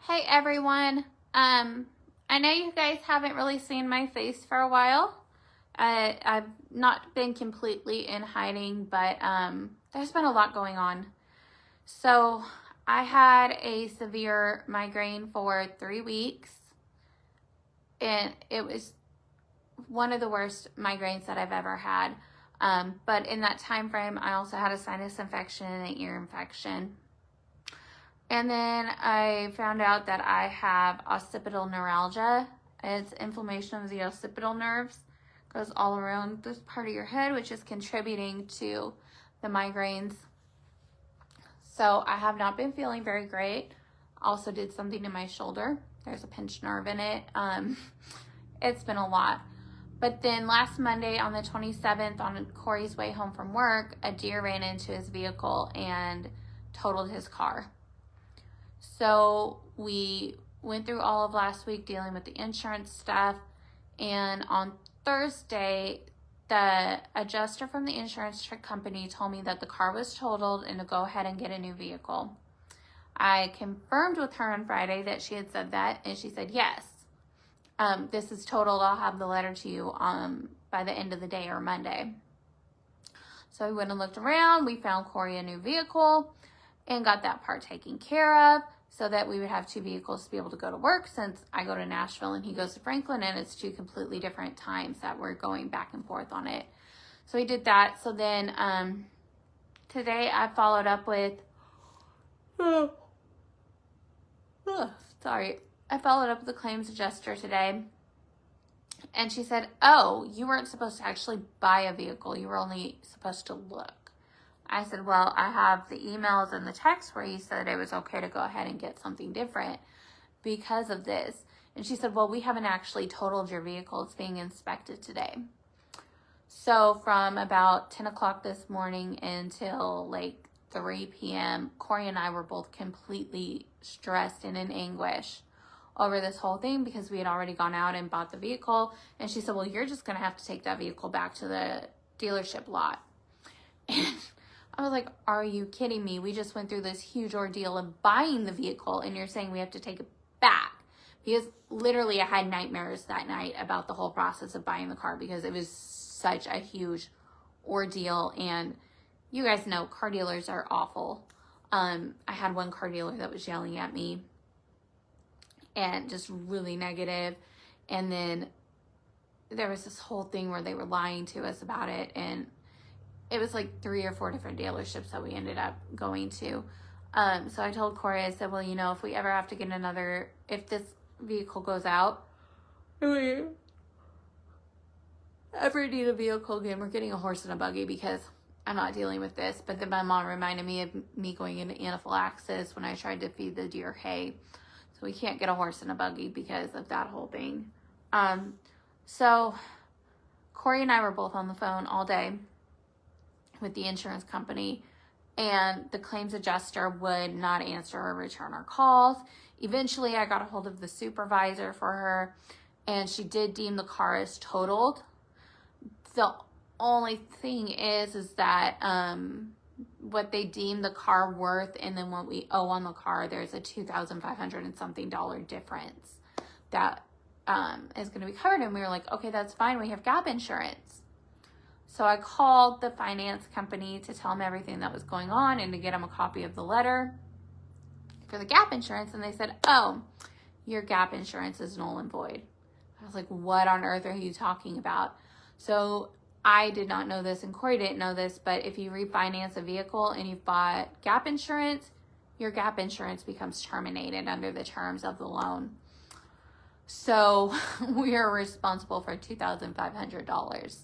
Hey everyone. I know you guys haven't really seen my face for a while. I've not been completely in hiding, but there's been a lot going on. So I had a severe migraine for 3 weeks, and it was one of the worst migraines that I've ever had. But in that time frame, I also had a sinus infection and an ear infection. And then I found out that I have occipital neuralgia. It's inflammation of the occipital nerves. It goes all around this part of your head, which is contributing to the migraines. So I have not been feeling very great. Also did something to my shoulder. There's a pinched nerve in it. It's been a lot. But then last Monday on the 27th, on Corey's way home from work, a deer ran into his vehicle and totaled his car. So we went through all of last week dealing with the insurance stuff. And on Thursday, the adjuster from the insurance company told me that the car was totaled and to go ahead and get a new vehicle. I confirmed with her on Friday that she had said that, and she said, yes, this is totaled. I'll have the letter to you by the end of the day or Monday. So we went and looked around. We found Corey a new vehicle and got that part taken care of so that we would have two vehicles to be able to go to work, since I go to Nashville and he goes to Franklin, and it's two completely different times that we're going back and forth on it. So we did that. So then today I followed up with, I followed up with the claims adjuster today, and she said, oh, you weren't supposed to actually buy a vehicle. You were only supposed to look. I said, well, I have the emails and the text where you said it was okay to go ahead and get something different because of this. And she said, well, we haven't actually totaled your vehicle. It's being inspected today. So from about 10 o'clock this morning until like 3 p.m., Corey and I were both completely stressed and in anguish over this whole thing because we had already gone out and bought the vehicle. And she said, well, you're just going to have to take that vehicle back to the dealership lot. And I was like, are you kidding me? We just went through this huge ordeal of buying the vehicle, and you're saying we have to take it back? Because literally I had nightmares that night about the whole process of buying the car because it was such a huge ordeal. And you guys know car dealers are awful. I had one car dealer that was yelling at me and just really negative. And then there was this whole thing where they were lying to us about it, and it was like 3 or 4 different dealerships that we ended up going to. So I told Corey, I said, well, you know, if we ever have to get if this vehicle goes out, if we ever need a vehicle again, we're getting a horse and a buggy because I'm not dealing with this. But then my mom reminded me of me going into anaphylaxis when I tried to feed the deer hay. So we can't get a horse and a buggy because of that whole thing. So Corey and I were both on the phone all day with the insurance company, and the claims adjuster would not answer or return our calls. Eventually I got a hold of the supervisor for her, and she did deem the car as totaled. The only thing is that what they deem the car worth and then what we owe on the car, there's a $2,500 and something difference that is going to be covered. And we were like, okay, that's fine, we have gap insurance. So I called the finance company to tell them everything that was going on and to get them a copy of the letter for the gap insurance. And they said, oh, your gap insurance is null and void. I was like, what on earth are you talking about? So I did not know this, and Corey didn't know this, but if you refinance a vehicle and you've bought gap insurance, your gap insurance becomes terminated under the terms of the loan. So we are responsible for $2,500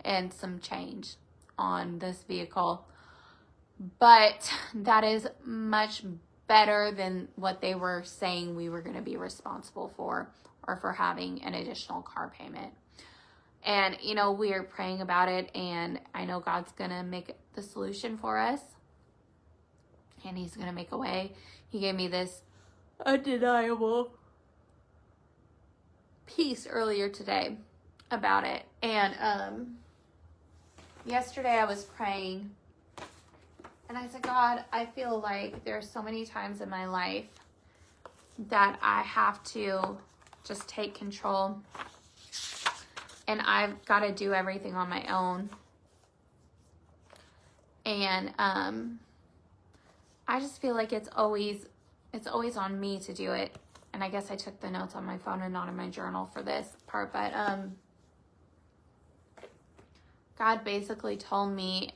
and some change on this vehicle. But that is much better than what they were saying we were going to be responsible for, or for having an additional car payment. And, you know, we are praying about it, and I know God's going to make the solution for us, and he's going to make a way. He gave me this undeniable peace earlier today about it. And yesterday I was praying, and I said, God, I feel like there are so many times in my life that I have to just take control, and I've got to do everything on my own. And I just feel like it's always on me to do it. And I guess I took the notes on my phone and not in my journal for this part, but God basically told me,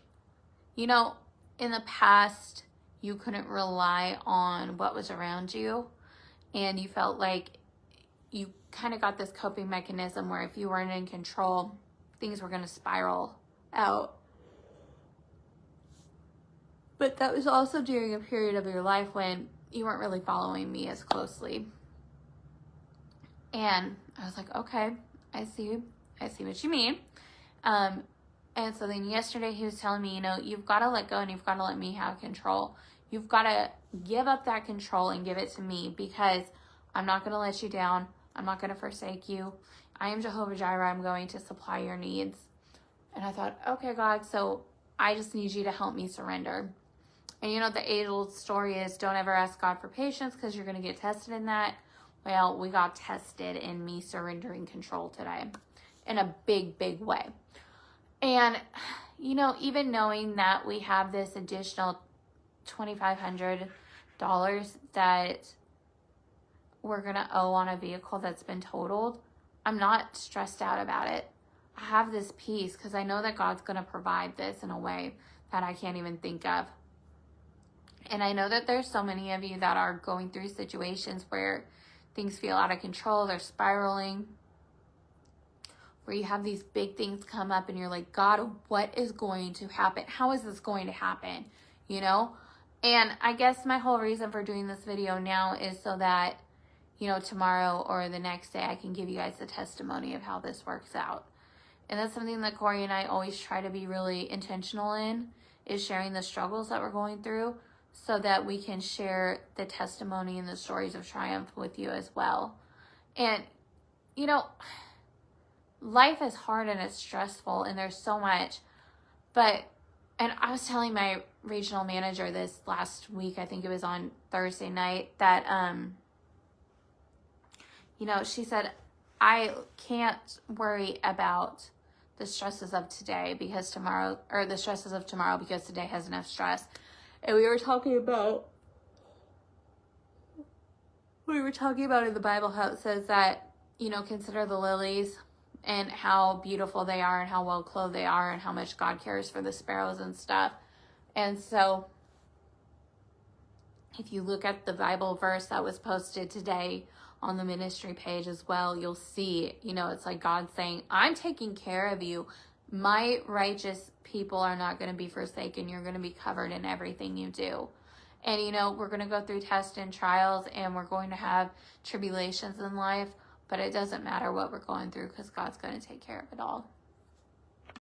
you know, in the past, you couldn't rely on what was around you, and you felt like you kind of got this coping mechanism where if you weren't in control, things were going to spiral out. But that was also during a period of your life when you weren't really following me as closely. And I was like, okay, I see what you mean. And so then yesterday he was telling me, you know, you've got to let go and you've got to let me have control. You've got to give up that control and give it to me, because I'm not going to let you down. I'm not going to forsake you. I am Jehovah Jireh. I'm going to supply your needs. And I thought, okay, God, so I just need you to help me surrender. And you know, the age-old story is don't ever ask God for patience because you're going to get tested in that. Well, we got tested in me surrendering control today in a big, big way. And, you know, even knowing that we have this additional $2,500 that we're going to owe on a vehicle that's been totaled, I'm not stressed out about it. I have this peace because I know that God's going to provide this in a way that I can't even think of. And I know that there's so many of you that are going through situations where things feel out of control, they're spiraling, where you have these big things come up and you're like, God, what is going to happen? How is this going to happen? You know? And I guess my whole reason for doing this video now is so that, you know, tomorrow or the next day I can give you guys the testimony of how this works out. And that's something that Corey and I always try to be really intentional in, is sharing the struggles that we're going through so that we can share the testimony and the stories of triumph with you as well. And, you know, life is hard and it's stressful and there's so much, and I was telling my regional manager this last week, I think it was on Thursday night, that, you know, she said, I can't worry about the stresses of today because tomorrow today has enough stress. And we were talking about in the Bible how it says that, you know, consider the lilies and how beautiful they are and how well clothed they are and how much God cares for the sparrows and stuff. And so if you look at the Bible verse that was posted today on the ministry page as well, you'll see, you know, it's like God saying, I'm taking care of you. My righteous people are not going to be forsaken. You're going to be covered in everything you do. And, you know, we're going to go through tests and trials and we're going to have tribulations in life, but it doesn't matter what we're going through because God's going to take care of it all.